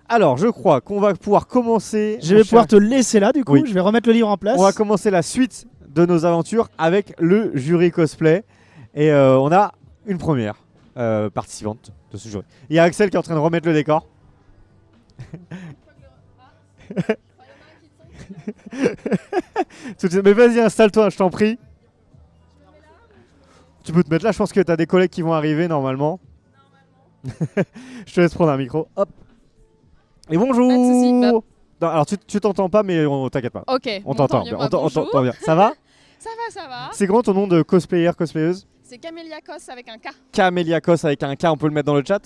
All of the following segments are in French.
Alors, je crois qu'on va pouvoir commencer. Je vais pouvoir te laisser là, du coup. Je vais remettre le livre en place. On va commencer la suite de nos aventures avec le jury cosplay. Et on a une première participante de ce jury. Il y a Axel qui est en train de remettre le décor. Mais vas-y, installe-toi, je t'en prie. Tu peux te mettre là, je pense que tu as des collègues qui vont arriver normalement. Je te laisse prendre un micro. Hop. Et bonjour. Pas de soucis, non, alors tu t'entends pas, mais on t'inquiète pas. Ok. On t'entend. On t'entend bien. Ça va? Ça va. C'est comment ton nom de cosplayer, cosplayeuse? C'est Camélia Kos avec un K. Camélia Kos avec un K, on peut le mettre dans le chat?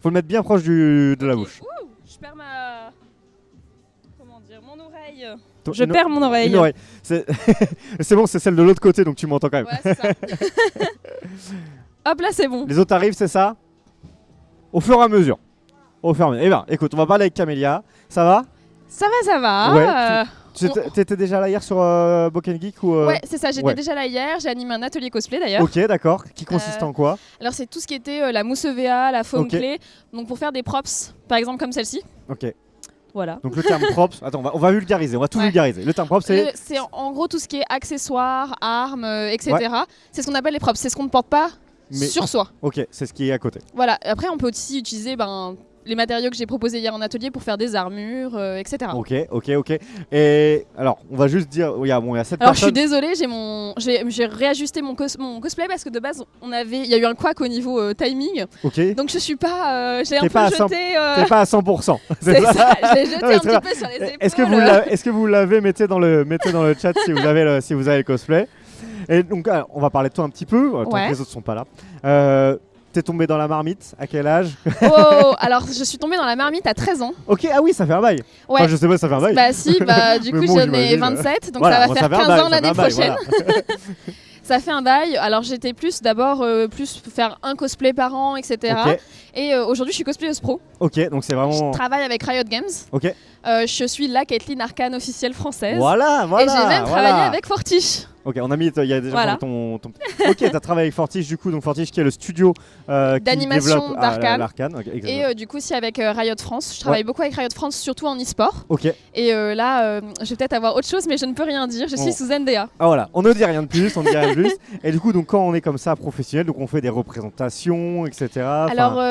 Faut le mettre bien proche de la bouche. Ouh, je perds ma... Comment dire? Mon oreille. Je perds mon oreille. Une oreille. C'est bon, c'est celle de l'autre côté, donc tu m'entends quand même. Ouais, c'est ça. Hop là, c'est bon. Les autres arrivent, c'est ça? Au fur et à mesure. Eh bien, écoute, on va parler avec Camélia. Ça va? Ça va. Ouais. T'étais déjà là hier sur Boken Geek ou Ouais, c'est ça, j'étais déjà là hier, j'ai animé un atelier cosplay d'ailleurs. Ok, d'accord. Qui consiste en quoi? Alors c'est tout ce qui était la mousse EVA, la foam clé, donc pour faire des props, par exemple comme celle-ci. Ok. Voilà. Donc le terme props, attends, on va vulgariser, on va tout vulgariser. Le terme props c'est... C'est en gros tout ce qui est accessoires, armes, etc. Ouais. C'est ce qu'on appelle les props, c'est ce qu'on ne porte pas sur soi. Ok, c'est ce qui est à côté. Voilà, après on peut aussi utiliser les matériaux que j'ai proposés hier en atelier pour faire des armures, etc. Ok. Et alors, on va juste dire, il y a 7 personnes. Alors je suis désolée, j'ai réajusté mon cosplay parce que de base il y a eu un couac au niveau timing. Ok. Donc je suis pas, j'ai un peu jeté. T'es pas à 100%. C'est ça, je l'ai jeté un petit peu sur les épaules. Est-ce que vous l'avez, mettez dans le chat si vous avez le cosplay. Et donc on va parler de toi un petit peu, tant que les autres sont pas là. T'es tombé dans la marmite, à quel âge? Oh, alors je suis tombée dans la marmite à 13 ans. Ok, ah oui, ça fait un bail. Ouais. Enfin, je sais pas, ça fait un bail. Bah si, du coup j'en ai 27, donc voilà, ça va faire 15 ans l'année prochaine. Voilà. Ça fait un bail. Alors j'étais d'abord plus faire un cosplay par an, etc. Okay. Et aujourd'hui je suis cosplayeuse pro. Ok, donc c'est vraiment... Je travaille avec Riot Games. Ok. Je suis la Caitlyn Arcane officielle française. Voilà. Et j'ai même travaillé avec Fortiche. Ok, on a mis, il y a déjà ton... Ok, t'as travaillé avec Fortiche du coup, donc Fortiche qui est le studio d'animation d'Arcane. Okay, et du coup aussi avec Riot France. Je travaille beaucoup avec Riot France, surtout en e-sport. Ok. Et là, je vais peut-être avoir autre chose, mais je ne peux rien dire. Je suis sous NDA. Ah voilà, on ne dit rien de plus, Et du coup, donc quand on est comme ça professionnel, donc on fait des représentations, etc. Alors,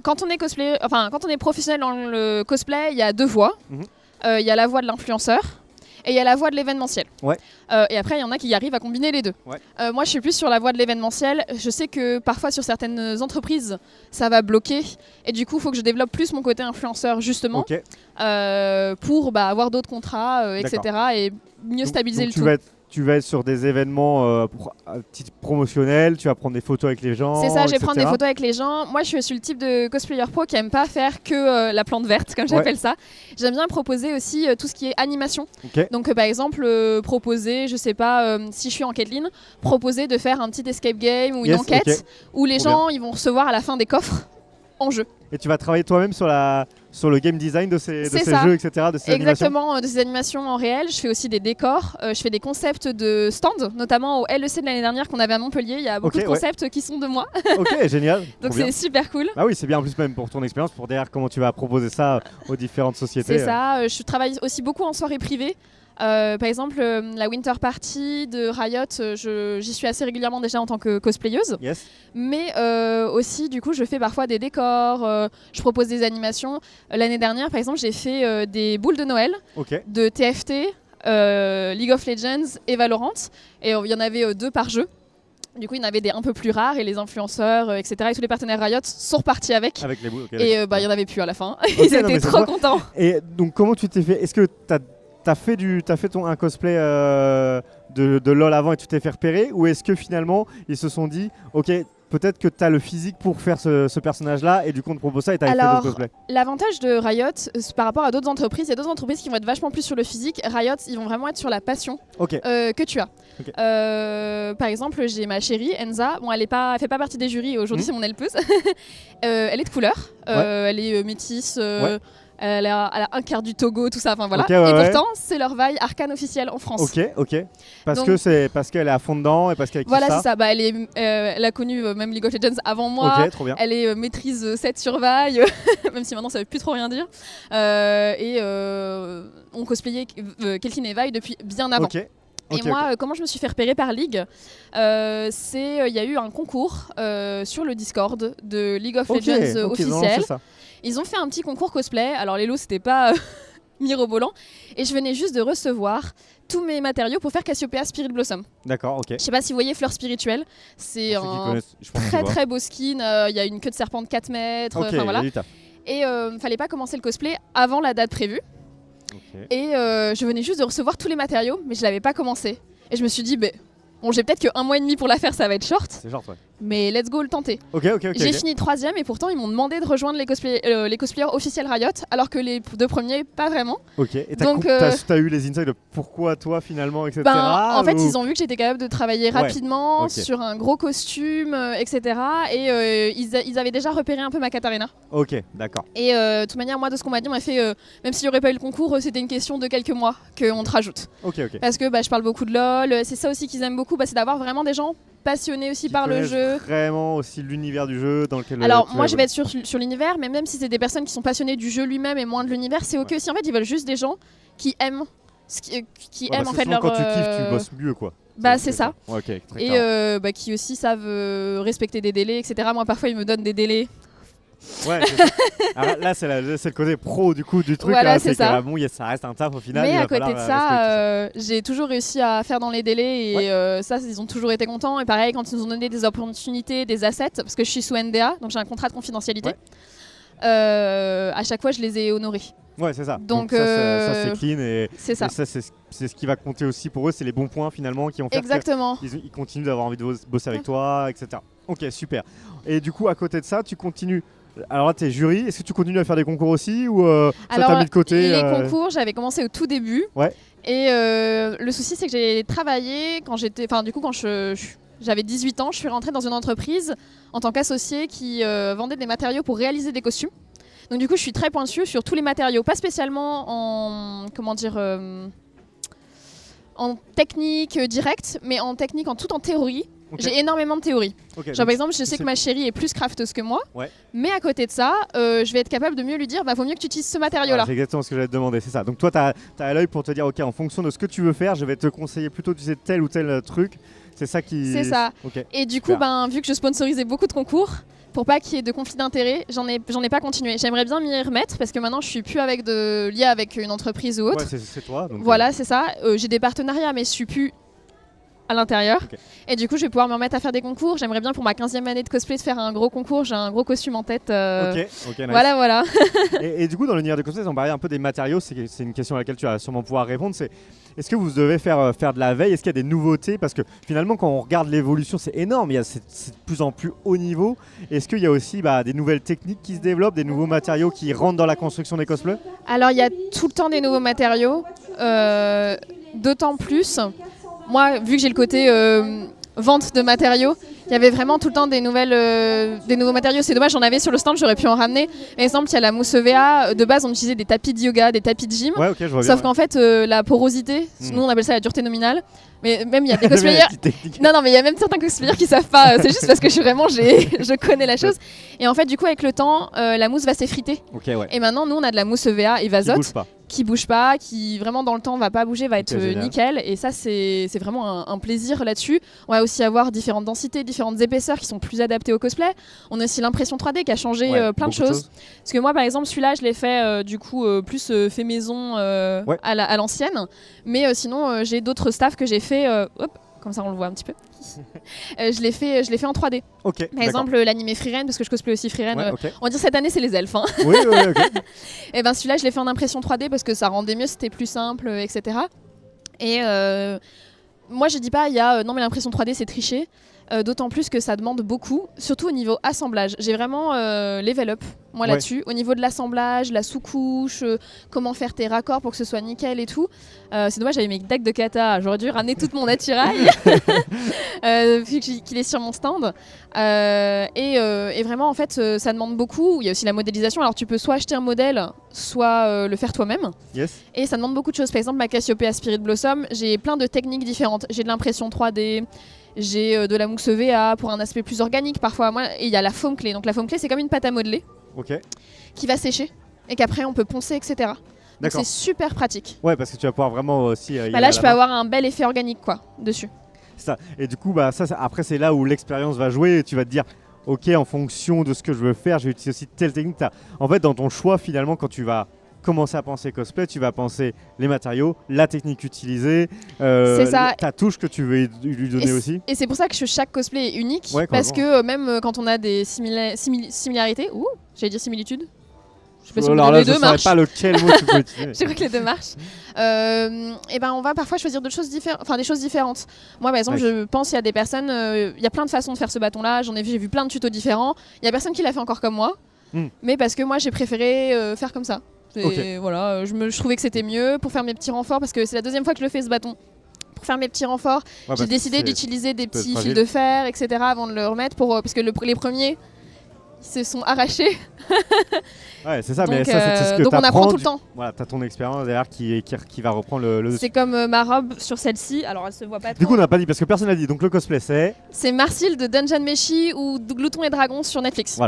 quand on est professionnel dans le cosplay, il y a deux voies. Il y a la voie de l'influenceur. Et il y a la voie de l'événementiel. Ouais. Et après, il y en a qui arrivent à combiner les deux. Ouais. Moi, je suis plus sur la voie de l'événementiel. Je sais que parfois, sur certaines entreprises, ça va bloquer. Et du coup, il faut que je développe plus mon côté influenceur, justement, pour avoir d'autres contrats, etc. Et mieux stabiliser le tout. Tu vas être sur des événements promotionnels, tu vas prendre des photos avec les gens. C'est ça, je vais prendre des photos avec les gens. Moi, je suis le type de cosplayer pro qui aime pas faire que la plante verte, comme j'appelle ça. J'aime bien proposer aussi tout ce qui est animation. Okay. Donc, par exemple, proposer, je sais pas, si je suis en Caitlyn, proposer de faire un petit escape game ou une enquête où les gens ils vont recevoir à la fin des coffres en jeu. Et tu vas travailler toi-même sur le game design de ces jeux, etc. De ces Exactement, de ces animations en réel. Je fais aussi des décors, je fais des concepts de stands, notamment au LEC de l'année dernière qu'on avait à Montpellier. Il y a beaucoup de concepts qui sont de moi. Ok, génial. Donc c'est super cool. Ah oui, c'est bien en plus même pour ton expérience, pour derrière comment tu vas proposer ça aux différentes sociétés. C'est ça, je travaille aussi beaucoup en soirée privée. Par exemple, la Winter Party de Riot, j'y suis assez régulièrement déjà en tant que cosplayeuse. Yes. Mais aussi, du coup, je fais parfois des décors, je propose des animations. L'année dernière, par exemple, j'ai fait des boules de Noël de TFT, League of Legends et Valorant. Et il y en avait 2 par jeu. Du coup, il y en avait des un peu plus rares et les influenceurs, etc. Et tous les partenaires Riot sont repartis avec. Avec les boules, et il n'y en avait plus à la fin. Ils étaient trop contents. Et donc, comment tu t'es fait? Est-ce que t'as fait un cosplay de LoL avant et tu t'es fait repérer, ou est-ce que finalement ils se sont dit ok, peut-être que tu as le physique pour faire ce personnage-là et du coup on te propose ça et tu as fait d'autres cosplays? L'avantage de Riot par rapport à d'autres entreprises, il y a d'autres entreprises qui vont être vachement plus sur le physique. Riot, ils vont vraiment être sur la passion que tu as. Par exemple, j'ai ma chérie Enza, bon, elle fait pas partie des jurys, aujourd'hui c'est mon épouse. Elle est de couleur, elle est métisse. elle a un quart du Togo, tout ça, enfin voilà. Okay, ouais, et pourtant, c'est leur vaille arcane officielle en France. Ok. Parce qu'elle est à fond dedans et parce qu'elle kiffe ça. Voilà, c'est ça. Bah, elle a connu même League of Legends avant moi. Ok, trop bien. Elle est maîtrise 7 sur vaille, même si maintenant ça veut plus trop rien dire. On cosplayait Kelkin et vaille depuis bien avant. Et moi, comment je me suis fait repérer par League, il y a eu un concours sur le Discord de League of Legends officiel. Ils ont fait un petit concours cosplay. Alors les lots, c'était pas mirobolant. Et je venais juste de recevoir tous mes matériaux pour faire Cassiopeia Spirit Blossom. D'accord, ok. Je sais pas si vous voyez Fleur Spirituelle. C'est un très beau skin. Il y a une queue de serpent de 4 mètres. Voilà. Et fallait pas commencer le cosplay avant la date prévue. Et je venais juste de recevoir tous les matériaux, mais je l'avais pas commencé. Et je me suis dit, bon, j'ai peut-être que 1 mois et demi pour la faire, ça va être short. C'est short, ouais. Mais let's go le tenter. J'ai fini 3ème et pourtant ils m'ont demandé de rejoindre les cosplayers officiels Riot, alors que les 2 premiers, pas vraiment. Ok, et t'as eu les insights de pourquoi toi finalement, etc. En fait, ils ont vu que j'étais capable de travailler rapidement sur un gros costume, etc. Et ils avaient déjà repéré un peu ma Katarina. Ok, d'accord. Et de toute manière, moi, de ce qu'on m'a dit, on m'a fait, même s'il n'y aurait pas eu le concours, c'était une question de quelques mois qu'on te rajoute. Parce que je parle beaucoup de LoL, c'est ça aussi qu'ils aiment beaucoup, c'est d'avoir vraiment des gens passionnés aussi par le jeu. Vraiment aussi l'univers du jeu dans lequel. Alors moi je vais être sur l'univers, mais même si c'est des personnes qui sont passionnées du jeu lui-même et moins de l'univers, c'est ok aussi. En fait, ils veulent juste des gens qui aiment aiment en fait leur. Quand tu kiffes, tu bosses mieux quoi. C'est ça. Et qui aussi savent respecter des délais, etc. Moi parfois ils me donnent des délais. Ouais, alors là c'est le côté pro du coup du truc. Voilà, c'est ça. Ça reste un taf au final. Mais à côté de ça, j'ai toujours réussi à faire dans les délais et ça, ils ont toujours été contents. Et pareil, quand ils nous ont donné des opportunités, des assets, parce que je suis sous NDA, donc j'ai un contrat de confidentialité, à chaque fois je les ai honorés. Ouais, c'est ça. Donc ça c'est clean et c'est ça. C'est ce qui va compter aussi pour eux, c'est les bons points finalement qui vont faire qu'ils continuent d'avoir envie de bosser avec toi, etc. Ok, super. Et du coup, à côté de ça, tu continues. Alors là, tu es jury. Est-ce que tu continues à faire des concours aussi ou ça t'a mis de côté Les concours, j'avais commencé au tout début. Ouais. Et le souci, c'est que j'ai travaillé quand j'étais. Enfin, du coup, quand j'avais 18 ans, je suis rentrée dans une entreprise en tant qu'associée qui vendait des matériaux pour réaliser des costumes. Donc, du coup, je suis très pointue sur tous les matériaux, pas spécialement en technique directe, mais en technique, tout en théorie. J'ai énormément de théorie. Par exemple, je sais que ma chérie est plus crafteuse que moi, mais à côté de ça, je vais être capable de mieux lui dire vaut mieux que tu utilises ce matériau-là. C'est exactement ce que j'allais te demander, c'est ça. Donc toi, tu as l'œil pour te dire, ok, en fonction de ce que tu veux faire, je vais te conseiller plutôt d'utiliser tel ou tel truc. C'est ça qui. C'est ça. Et du coup, vu que je sponsorisais beaucoup de concours, pour pas qu'il y ait de conflit d'intérêts, j'en ai pas continué. J'aimerais bien m'y remettre parce que maintenant, je suis plus liée avec une entreprise ou autre. Ouais, c'est toi. Donc voilà, c'est ça. J'ai des partenariats, mais je suis plus à l'intérieur. Et du coup, je vais pouvoir me remettre à faire des concours. J'aimerais bien pour ma 15e année de cosplay de faire un gros concours. J'ai un gros costume en tête. Nice. Voilà. et du coup, dans l'univers de cosplay, on parlait un peu des matériaux. C'est une question à laquelle tu vas sûrement pouvoir répondre. Est-ce que vous devez faire de la veille? Est-ce qu'il y a des nouveautés? Parce que finalement, quand on regarde l'évolution, c'est énorme. C'est de plus en plus haut niveau. Est-ce qu'il y a aussi des nouvelles techniques qui se développent, des nouveaux matériaux qui rentrent dans la construction des cosplays? Alors, il y a tout le temps des nouveaux matériaux. D'autant plus... Moi, vu que j'ai le côté vente de matériaux, il y avait vraiment tout le temps des nouveaux matériaux. C'est dommage, j'en avais sur le stand, j'aurais pu en ramener. Par exemple, il y a la mousse EVA. De base, on utilisait des tapis de yoga, des tapis de gym. Ouais, je vois bien, Sauf qu'en fait, la porosité, nous on appelle ça la dureté nominale. Mais même il y a des cosplayers. non, mais il y a même certains cosplayers qui savent pas. C'est juste parce que je connais la chose. Et en fait, du coup, avec le temps, la mousse va s'effriter. Et maintenant, nous, on a de la mousse EVA et Vazote qui bouge pas, qui vraiment dans le temps va pas bouger, va être nickel. Et ça, c'est vraiment un plaisir là-dessus. On va aussi avoir différentes densités, différentes épaisseurs qui sont plus adaptées au cosplay. On a aussi l'impression 3D qui a changé plein de choses. Parce que moi, par exemple, celui-là, je l'ai fait plus fait maison à l'ancienne. Mais sinon, j'ai d'autres staffs que j'ai fait. Comme ça, on le voit un petit peu. Je l'ai fait en 3D. Par exemple, l'animé Frieren, parce que je cosplay aussi Frieren. On va dire cette année, c'est les elfes. Oui, Et celui-là, je l'ai fait en impression 3D parce que ça rendait mieux, c'était plus simple, etc. Et moi, je dis pas, non, mais l'impression 3D, c'est tricher. d'autant plus que ça demande beaucoup, surtout au niveau assemblage. J'ai vraiment level up, moi, là-dessus. Au niveau de l'assemblage, la sous-couche, comment faire tes raccords pour que ce soit nickel et tout. C'est dommage, j'avais mes decks de kata, j'aurais dû ramener tout mon attirail, vu qu'il est sur mon stand. Et vraiment, en fait, ça demande beaucoup. Il y a aussi la modélisation. Alors, tu peux soit acheter un modèle, soit le faire toi-même. Yes. Et ça demande beaucoup de choses. Par exemple, ma Cassiopeia Spirit Blossom, j'ai plein de techniques différentes. J'ai de l'impression 3D, j'ai de la mousse EVA pour un aspect plus organique parfois. Et il y a la foam clé. Donc la foam clé, c'est comme une pâte à modeler qui va sécher et qu'après on peut poncer, etc. Donc c'est super pratique. Ouais, parce que tu vas pouvoir vraiment aussi. Là, je peux avoir un bel effet organique dessus. Ça. Et du coup, après, c'est là où l'expérience va jouer et tu vas te dire. Ok, en fonction de ce que je veux faire, je vais utiliser aussi telle technique. En fait, dans ton choix, finalement, quand tu vas commencer à penser cosplay, tu vas penser les matériaux, la technique utilisée, ta touche que tu veux lui donner aussi. Et c'est pour ça que chaque cosplay est unique, parce que même quand on a des similarités, j'allais dire similitudes. Je sais pas si les deux marchent. Pas lequel mot tu peux utiliser. Je crois que les deux marchent. Et on va parfois choisir des choses différentes. Moi, par exemple, je pense qu'il y a des personnes, il y a plein de façons de faire ce bâton-là. J'ai vu plein de tutos différents. Il y a personne qui l'a fait encore comme moi, mais parce que moi, j'ai préféré faire comme ça. Voilà, je trouvais que c'était mieux pour faire mes petits renforts, parce que c'est la deuxième fois que je le fais ce bâton. Pour faire mes petits renforts, j'ai décidé d'utiliser des petits fils de fer, etc. avant de le remettre, parce que les premiers se sont arrachés. Ouais, c'est ça, donc, mais ça, c'est ce que donc on apprend tout le temps. Voilà, t'as ton expérience derrière qui va reprendre le C'est comme ma robe sur celle-ci, alors elle se voit pas trop. Du coup, on n'a pas dit, parce que personne n'a dit, donc le cosplay c'est Marcil de Dungeon Meshi ou Glouton et Dragons sur Netflix.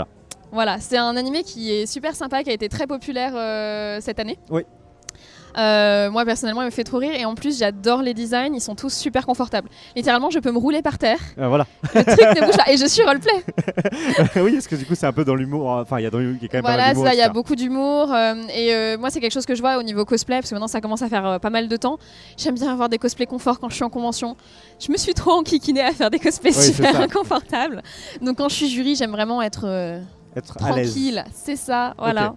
Voilà, c'est un animé qui est super sympa, qui a été très populaire cette année. Oui. Moi personnellement il me fait trop rire et en plus j'adore les designs, ils sont tous super confortables. Littéralement je peux me rouler par terre. Voilà. Le truc ne bouge pas et je suis roleplay. Oui, parce que du coup c'est un peu dans l'humour, enfin il y a quand même pas mal voilà, d'humour. Il y a beaucoup d'humour et moi c'est quelque chose que je vois au niveau cosplay parce que maintenant ça commence à faire pas mal de temps. J'aime bien avoir des cosplays confort quand je suis en convention. Je me suis trop enquiquinée à faire des cosplays super inconfortables. Donc quand je suis jury j'aime vraiment être tranquille, c'est ça, voilà.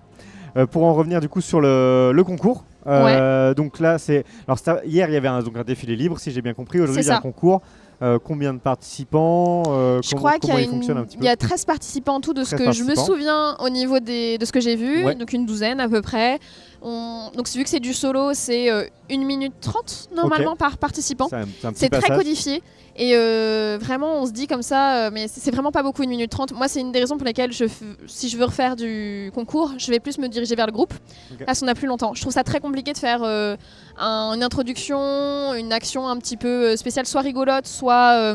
Okay. Pour en revenir du coup sur le concours. Donc là, hier il y avait un défilé libre, si j'ai bien compris. Aujourd'hui, il y a un concours. Combien de participants Je crois qu'il y a 13 participants en tout de ce que je me souviens au niveau de ce que j'ai vu, donc une douzaine à peu près. Donc vu que c'est du solo, c'est 1 minute 30 normalement par participant. C'est très codifié. Et vraiment, on se dit comme ça, mais c'est vraiment pas beaucoup 1 minute 30. Moi, c'est une des raisons pour lesquelles, si je veux refaire du concours, je vais plus me diriger vers le groupe. Parce qu'on a plus longtemps. Je trouve ça très compliqué de faire une introduction, une action un petit peu spéciale, soit rigolote, soit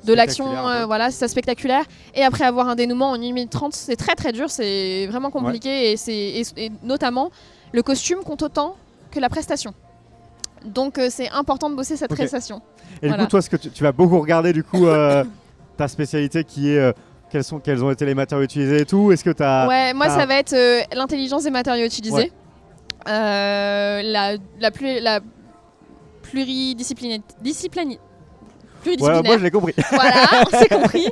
de l'action, voilà, c'est ça, spectaculaire. Et après avoir un dénouement en 1 minute 30, c'est très très dur, c'est vraiment compliqué. Et notamment, le costume compte autant que la prestation. Donc c'est important de bosser cette prestation. Et du coup, toi, ce que tu vas beaucoup regarder, du coup, ta spécialité qui est quels ont été les matériaux utilisés et tout. Est-ce que moi, ça va être l'intelligence des matériaux utilisés, la pluridisciplinaire. Ouais, moi, je l'ai compris. Voilà, on s'est compris.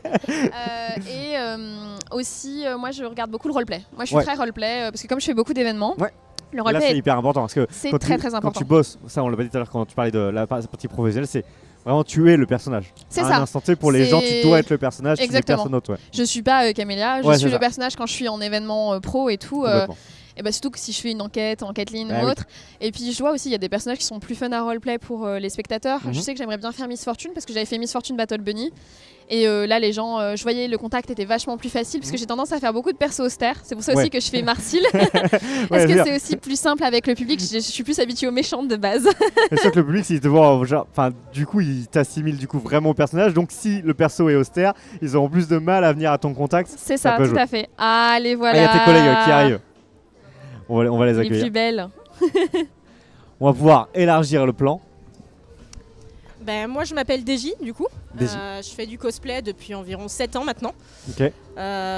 Et aussi, moi, je regarde beaucoup le roleplay. Moi, je suis très roleplay parce que comme je fais beaucoup d'événements. Le roleplay, là, c'est hyper important parce que c'est très important. Quand tu bosses, ça on l'a pas dit tout à l'heure quand tu parlais de la partie professionnelle, c'est vraiment tu es le personnage. C'est à ça. Un instant T, pour les gens, tu dois être le personnage. Exactement. Tu n'es personne autre. Je suis pas Camélia, je suis le personnage quand je suis en événement pro et tout. Et bah surtout que si je fais une enquête ligne ou autre. Et puis je vois aussi il y a des personnages qui sont plus fun à roleplay pour les spectateurs. Je sais que j'aimerais bien faire Miss Fortune parce que j'avais fait Miss Fortune Battle Bunny. Et là les gens, je voyais le contact était vachement plus facile parce que j'ai tendance à faire beaucoup de persos austères. C'est pour ça aussi que je fais Marcil. Parce que c'est aussi plus simple avec le public. Je suis plus habituée aux méchantes de base. C'est sûr que le public, s'il te voit, du coup, il t'assimile du coup vraiment au personnage. Donc si le perso est austère, ils auront plus de mal à venir à ton contact. C'est ça, tout à fait. Allez, voilà. Il y a tes collègues qui arrivent. On va les accueillir. Les plus belles. On va pouvoir élargir le plan. Moi je m'appelle Deji du coup. Je fais du cosplay depuis environ 7 ans maintenant. Ok.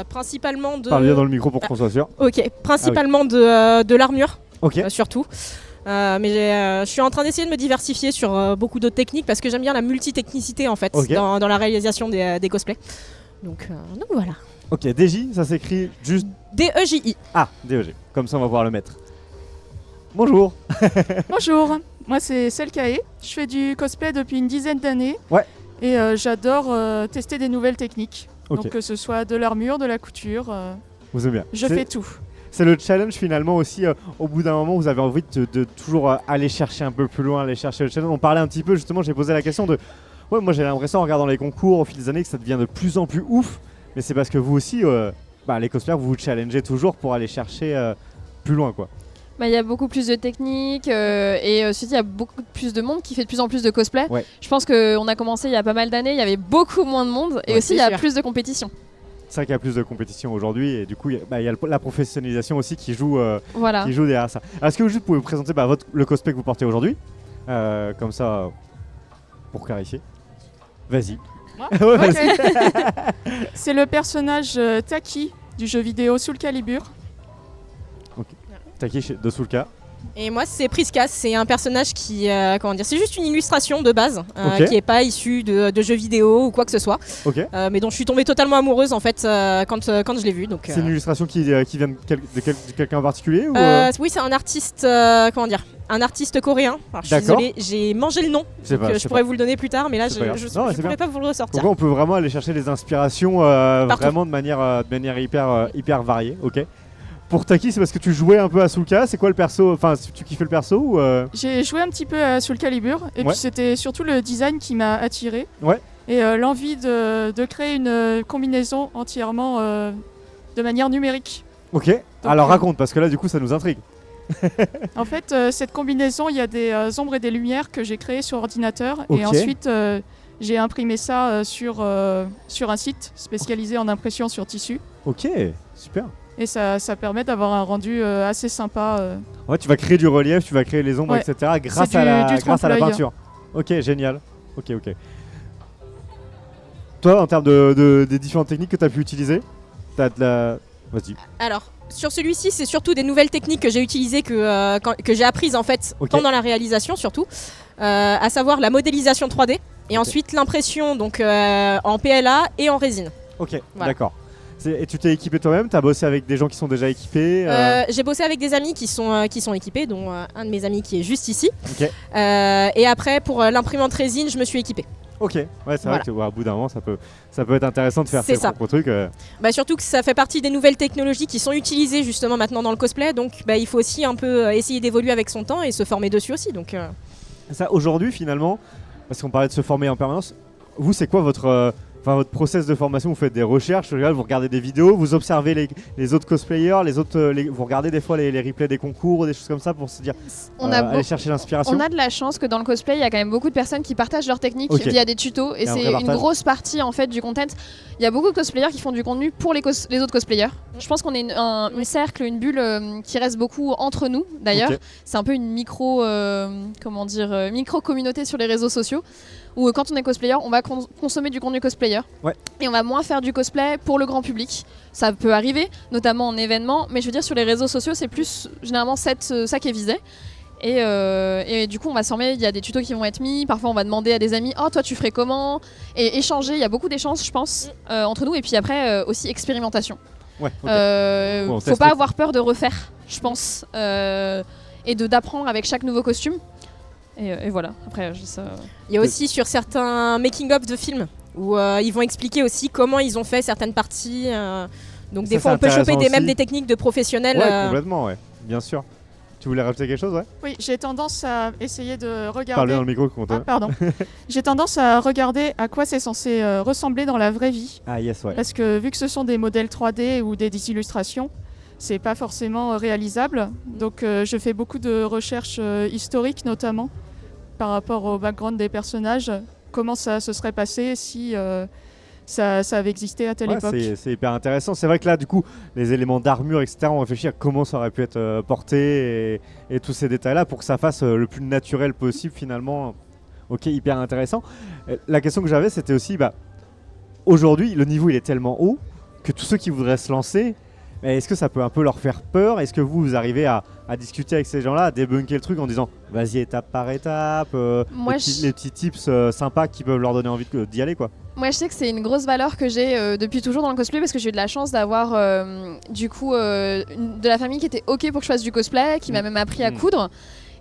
Principalement de... Parle bien dans le micro pour qu'on soit sûr. Ok. Principalement de l'armure. Ok. Surtout. Mais je suis en train d'essayer de me diversifier sur beaucoup d'autres techniques parce que j'aime bien la multitechnicité en fait dans la réalisation des cosplays. Donc voilà. Ok, DJ, ça s'écrit juste... D-E-J-I. Ah, D-E-G. Comme ça, on va pouvoir le mettre. Bonjour. Bonjour, moi c'est Selkae. Je fais du cosplay depuis une dizaine d'années. Ouais. Et j'adore tester des nouvelles techniques. Ok. Donc que ce soit de l'armure, de la couture, Vous aimez bien. je fais tout. C'est le challenge finalement aussi, au bout d'un moment vous avez envie de toujours aller chercher un peu plus loin, aller chercher le challenge. On parlait un petit peu justement, j'ai posé la question de... Ouais, moi j'ai l'impression en regardant les concours au fil des années que ça devient de plus en plus ouf, mais c'est parce que vous aussi, les cosplayers, vous vous challengez toujours pour aller chercher plus loin quoi. Il y a beaucoup plus de techniques et il y a beaucoup plus de monde qui fait de plus en plus de cosplay. Ouais. Je pense qu'on a commencé il y a pas mal d'années, il y avait beaucoup moins de monde et aussi il y a plus de compétition. C'est vrai qu'il y a plus de compétition aujourd'hui et du coup il y a la professionnalisation aussi qui joue derrière ça. Alors, est-ce que vous pouvez vous présenter le cosplay que vous portez aujourd'hui comme ça pour clarifier. Vas-y. Ouais, vas-y. C'est le personnage Taki du jeu vidéo Soul Calibur. Ok. Taki de Soulka. Et moi, c'est Prisca, c'est un personnage qui, c'est juste une illustration de base, qui n'est pas issue de jeux vidéo ou quoi que ce soit, mais dont je suis tombée totalement amoureuse en fait quand je l'ai vu. C'est une illustration qui vient de quelqu'un en particulier ou Oui, c'est un artiste, un artiste coréen. Alors, je suis désolée, j'ai mangé le nom, je pourrais vous le donner plus tard, mais là je ne pourrais pas vous le ressortir. Donc on peut vraiment aller chercher des inspirations vraiment de manière hyper variée. Ok. Pour Taki, c'est parce que tu jouais un peu à Soulka, c'est quoi le perso? Enfin, tu kiffais le perso ou J'ai joué un petit peu à Soul Calibur et puis c'était surtout le design qui m'a attiré. Ouais. Et l'envie de créer une combinaison entièrement de manière numérique. Ok, donc, alors raconte parce que là du coup ça nous intrigue. En fait, cette combinaison, il y a des ombres et des lumières que j'ai créées sur ordinateur et ensuite j'ai imprimé ça sur un site spécialisé en impression sur tissu. Ok, super. Et ça permet d'avoir un rendu assez sympa. Ouais, tu vas créer du relief, tu vas créer les ombres, etc. grâce à la peinture. Ok, génial. Ok. Toi, en termes des différentes techniques que tu as pu utiliser, Vas-y. Alors, sur celui-ci, c'est surtout des nouvelles techniques que j'ai utilisées, que j'ai apprises en fait pendant la réalisation surtout, à savoir la modélisation 3D et ensuite l'impression donc en PLA et en résine. Ok, voilà. D'accord. Et tu t'es équipé toi-même? Tu as bossé avec des gens qui sont déjà équipés J'ai bossé avec des amis qui sont équipés, dont un de mes amis qui est juste ici. Okay. Et après, pour l'imprimante résine, je me suis équipée. Ok, ouais, c'est vrai que au bout d'un moment, ça peut être intéressant de faire ses propres trucs. Surtout que ça fait partie des nouvelles technologies qui sont utilisées justement maintenant dans le cosplay, donc il faut aussi un peu essayer d'évoluer avec son temps et se former dessus aussi. Donc, Ça, aujourd'hui, finalement, parce qu'on parlait de se former en permanence, vous, c'est quoi votre process de formation? Vous faites des recherches, vous regardez des vidéos, vous observez les autres cosplayers, vous regardez des fois les replays des concours ou des choses comme ça pour se dire, aller chercher l'inspiration. On a de la chance que dans le cosplay, il y a quand même beaucoup de personnes qui partagent leurs techniques via des tutos et c'est une grosse partie en fait du content. Il y a beaucoup de cosplayers qui font du contenu pour les autres cosplayers. Je pense qu'on est un cercle, une bulle qui reste beaucoup entre nous d'ailleurs. C'est un peu une micro-communauté sur les réseaux sociaux. Où quand on est cosplayer, on va consommer du contenu cosplayer et on va moins faire du cosplay pour le grand public. Ça peut arriver, notamment en événement, mais je veux dire sur les réseaux sociaux, c'est plus généralement ça qui est visé. Et du coup, on va se former, il y a des tutos qui vont être mis, parfois on va demander à des amis « Oh, toi tu ferais comment ?» Et échanger, il y a beaucoup d'échanges, je pense, entre nous, et puis après aussi expérimentation. Faut pas avoir peur de refaire, je pense, et d'apprendre avec chaque nouveau costume. Et voilà, après il y a aussi sur certains making-of de films où ils vont expliquer aussi comment ils ont fait certaines parties. Donc des fois on peut choper même des techniques de professionnels. Ouais, complètement, bien sûr. Tu voulais rajouter quelque chose, Oui, j'ai tendance à essayer de regarder... Parler dans le micro, pardon. J'ai tendance à regarder à quoi c'est censé ressembler dans la vraie vie. Ah yes, ouais. Parce que vu que ce sont des modèles 3D ou des illustrations, c'est pas forcément réalisable. Donc je fais beaucoup de recherches historiques notamment par rapport au background des personnages, comment ça se serait passé si ça avait existé à telle époque. C'est hyper intéressant. C'est vrai que là, du coup, les éléments d'armure, etc., on réfléchit à comment ça aurait pu être porté et tous ces détails-là pour que ça fasse le plus naturel possible finalement. Ok, hyper intéressant. La question que j'avais, c'était aussi, aujourd'hui, le niveau il est tellement haut que tous ceux qui voudraient se lancer, est-ce que ça peut un peu leur faire peur? Est-ce que vous arrivez à discuter avec ces gens-là, à débunker le truc en disant vas-y étape par étape, les petits tips sympas qui peuvent leur donner envie d'y aller quoi? Moi je sais que c'est une grosse valeur que j'ai depuis toujours dans le cosplay parce que j'ai eu de la chance d'avoir de la famille qui était ok pour que je fasse du cosplay, qui m'a même appris à coudre.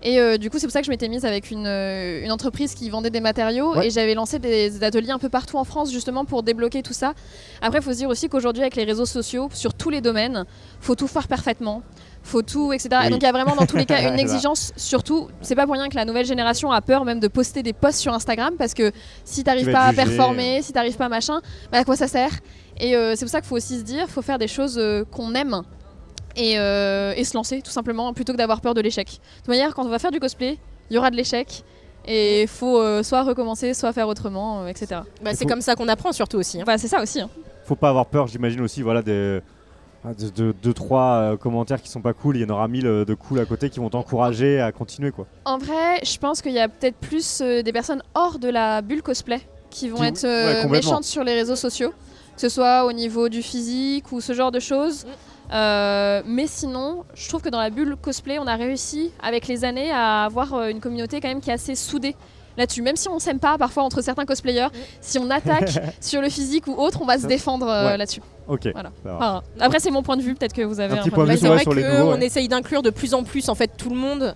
Et du coup, c'est pour ça que je m'étais mise avec une entreprise qui vendait des matériaux et j'avais lancé des ateliers un peu partout en France justement pour débloquer tout ça. Après, il faut se dire aussi qu'aujourd'hui, avec les réseaux sociaux, sur tous les domaines, faut tout faire parfaitement. Faut tout, etc. Oui. Et donc il y a vraiment dans tous les cas une exigence, surtout, c'est pas pour rien que la nouvelle génération a peur même de poster des posts sur Instagram parce que si t'arrives pas à performer, si t'arrives pas machin, à quoi ça sert? Et c'est pour ça qu'il faut aussi se dire, faut faire des choses qu'on aime et se lancer tout simplement plutôt que d'avoir peur de l'échec. De toute manière, quand on va faire du cosplay, il y aura de l'échec et il faut soit recommencer, soit faire autrement, etc. C'est comme ça qu'on apprend surtout aussi. C'est ça aussi. Faut pas avoir peur, j'imagine aussi, de 2-3 commentaires qui sont pas cool, il y en aura 1000 de cool à côté qui vont t'encourager à continuer quoi. En vrai, je pense qu'il y a peut-être plus des personnes hors de la bulle cosplay qui vont être méchantes sur les réseaux sociaux, que ce soit au niveau du physique ou ce genre de choses. Mais sinon, je trouve que dans la bulle cosplay, on a réussi avec les années à avoir une communauté quand même qui est assez soudée là-dessus. Même si on s'aime pas parfois entre certains cosplayers, si on attaque sur le physique ou autre, on va se défendre là-dessus. Ok. Voilà. Après, c'est mon point de vue. Peut-être que vous avez un petit point de vue c'est vrai sur les nouveaux. On essaye d'inclure de plus en plus en fait tout le monde,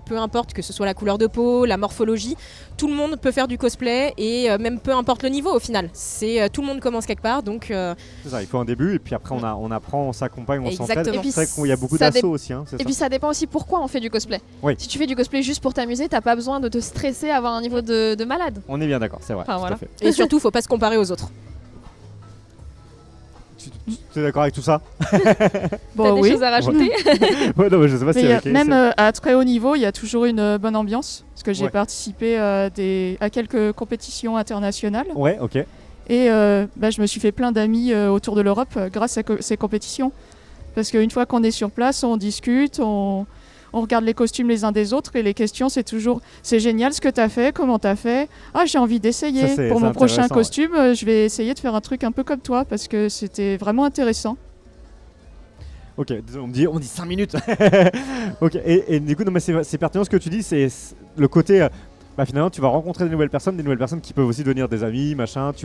peu importe que ce soit la couleur de peau, la morphologie, tout le monde peut faire du cosplay et même peu importe le niveau au final. Tout le monde commence quelque part, donc. C'est ça, il faut un début et puis après on apprend, on s'accompagne, on s'entraide. Exactement. C'est vrai qu'il y a beaucoup d'assauts aussi. Et puis ça dépend aussi pourquoi on fait du cosplay. Oui. Si tu fais du cosplay juste pour t'amuser, t'as pas besoin de te stresser, avoir un niveau de malade. On est bien d'accord, c'est vrai. Enfin, voilà. Tout à fait. Et surtout, faut pas se comparer aux autres. Tu es d'accord avec tout ça? T'as des choses à rajouter? Non, je sais pas si même à très haut niveau, il y a toujours une bonne ambiance. Parce que j'ai participé à quelques compétitions internationales. Ouais, ok. Et je me suis fait plein d'amis autour de l'Europe grâce à ces compétitions. Parce qu'une fois qu'on est sur place, on discute, on regarde les costumes les uns des autres et les questions c'est toujours c'est génial ce que tu as fait, comment tu as fait, j'ai envie d'essayer, pour mon prochain costume je vais essayer de faire un truc un peu comme toi parce que c'était vraiment intéressant. Ok, on dit 5 minutes. Ok, et du coup non, mais c'est pertinent ce que tu dis, c'est le côté finalement tu vas rencontrer des nouvelles personnes qui peuvent aussi devenir des amis, machin, il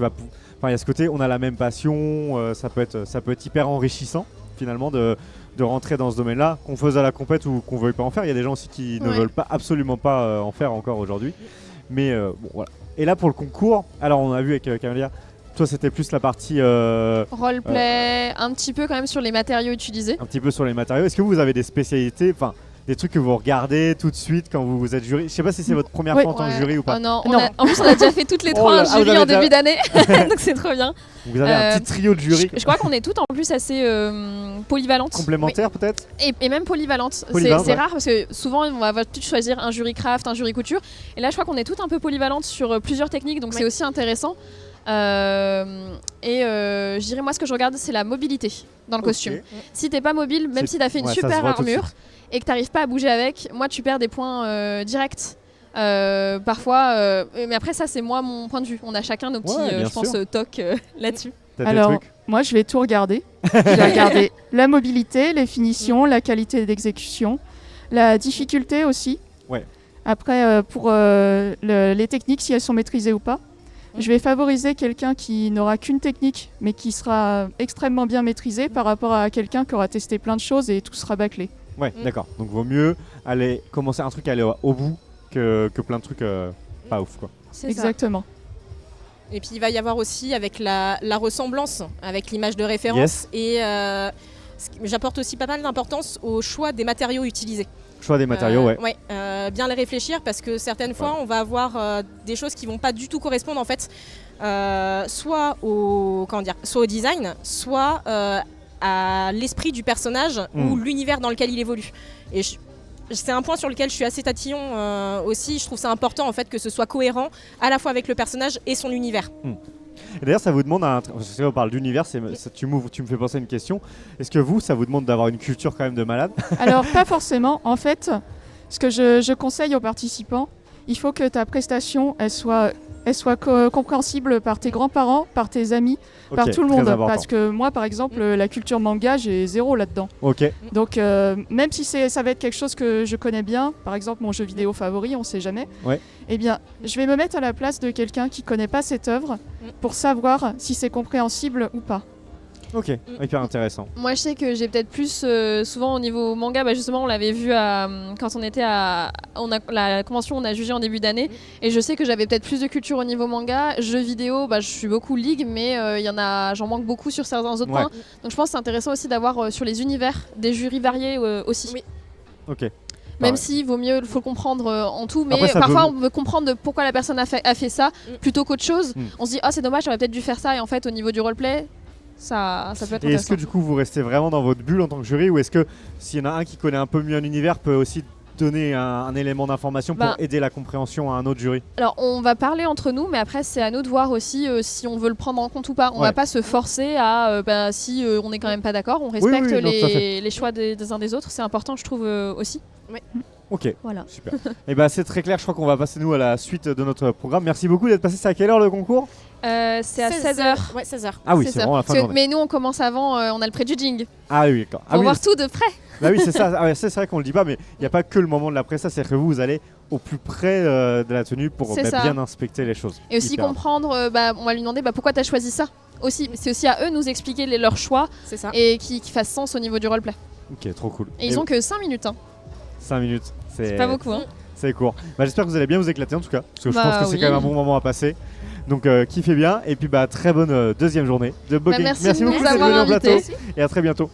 y a ce côté on a la même passion, ça peut être hyper enrichissant finalement de rentrer dans ce domaine-là, qu'on fasse à la compète ou qu'on veuille pas en faire. Il y a des gens aussi qui ne veulent absolument pas en faire encore aujourd'hui. Mais bon, voilà. Et là, pour le concours, alors on a vu avec Camélia, toi c'était plus la partie... roleplay, un petit peu quand même sur les matériaux utilisés. Un petit peu sur les matériaux. Est-ce que vous avez des spécialités, des trucs que vous regardez tout de suite quand vous êtes jury? Je sais pas si c'est votre première fois en tant que jury ou pas. Non. En plus on a déjà fait toutes les trois un jury en début d'année, donc c'est trop bien. Vous avez un petit trio de jury. Je crois qu'on est toutes en plus assez polyvalentes. Complémentaires peut-être et même polyvalentes. C'est rare parce que souvent on va tout choisir un jury craft, un jury couture. Et là je crois qu'on est toutes un peu polyvalentes sur plusieurs techniques, donc c'est aussi intéressant. Je dirais moi ce que je regarde c'est la mobilité dans le costume. Si t'es pas mobile, même si t'as fait une super armure et que t'arrives pas à bouger avec, moi tu perds des points directs. Parfois, mais après ça c'est moi mon point de vue. On a chacun nos petits, tocs là-dessus. Alors moi je vais tout regarder. Je vais regarder la mobilité, les finitions, la qualité d'exécution, la difficulté aussi. Ouais. Après pour les techniques si elles sont maîtrisées ou pas. Je vais favoriser quelqu'un qui n'aura qu'une technique, mais qui sera extrêmement bien maîtrisé par rapport à quelqu'un qui aura testé plein de choses et tout sera bâclé. Ouais, d'accord. Donc vaut mieux aller commencer un truc, aller au bout que plein de trucs pas ouf, quoi. C'est exactement. Ça. Et puis il va y avoir aussi avec la ressemblance avec l'image de référence. Et j'apporte aussi pas mal d'importance au choix des matériaux utilisés. Choix des matériaux, bien les réfléchir parce que certaines fois on va avoir des choses qui vont pas du tout correspondre en fait soit au design, soit à l'esprit du personnage ou l'univers dans lequel il évolue. Et c'est un point sur lequel je suis assez tatillon aussi. Je trouve ça important en fait que ce soit cohérent à la fois avec le personnage et son univers. Et d'ailleurs, ça vous demande, parce qu'on parle d'univers, tu me fais penser à une question. Est-ce que ça vous demande d'avoir une culture quand même de malade? Alors, pas forcément. En fait, ce que je conseille aux participants, il faut que ta prestation, elle soit compréhensible par tes grands-parents, par tes amis, par tout le monde. Parce que moi, par exemple, la culture manga, j'ai 0 là-dedans. Donc, même si ça va être quelque chose que je connais bien, par exemple mon jeu vidéo favori, on sait jamais, eh bien, je vais me mettre à la place de quelqu'un qui connaît pas cette œuvre pour savoir si c'est compréhensible ou pas. Ok, hyper intéressant. Moi je sais que j'ai peut-être plus souvent au niveau manga, justement on l'avait vu quand on était la convention, on a jugé en début d'année et je sais que j'avais peut-être plus de culture au niveau manga. Jeux vidéo, je suis beaucoup League mais j'en manque beaucoup sur certains autres points. Donc je pense que c'est intéressant aussi d'avoir sur les univers des jurys variés aussi. Oui. Ok. Même s'il faut le comprendre en tout, mais après, parfois on veut comprendre pourquoi la personne a fait ça plutôt qu'autre chose. On se dit c'est dommage, j'aurais peut-être dû faire ça et en fait au niveau du roleplay ça peut être intéressant. Et est-ce que du coup vous restez vraiment dans votre bulle en tant que jury ou est-ce que s'il y en a un qui connaît un peu mieux un univers peut aussi donner un élément d'information pour aider la compréhension à un autre jury? Alors on va parler entre nous mais après c'est à nous de voir aussi si on veut le prendre en compte ou pas. On va pas se forcer à si on n'est quand même pas d'accord, on respecte les choix des uns des autres, c'est important je trouve aussi. Oui. Ok, voilà. Super. Et c'est très clair, je crois qu'on va passer nous à la suite de notre programme. Merci beaucoup d'être passé. C'est à quelle heure le concours? C'est à 16h. Ouais, 16h. Ah oui, c'est vraiment la fin de journée. Mais nous on commence avant, on a le pré-judging. Ah oui, d'accord. Pour voir tout de près. Bah oui, c'est ça. C'est vrai qu'on le dit pas, mais il n'y a pas que le moment de l'après-ça, c'est que vous allez au plus près de la tenue pour bien inspecter les choses. Et aussi comprendre, on va lui demander pourquoi tu as choisi ça. Aussi, c'est aussi à eux de nous expliquer leurs choix et qui fassent sens au niveau du roleplay. Ok, trop cool. Et ils ont que 5 minutes. 5 minutes, c'est pas beaucoup. C'est court. J'espère que vous allez bien vous éclater en tout cas, parce que je pense que c'est quand même un bon moment à passer. Donc kiffez bien et puis très bonne deuxième journée de Bogey. Merci beaucoup d'être venu en plateau et à très bientôt.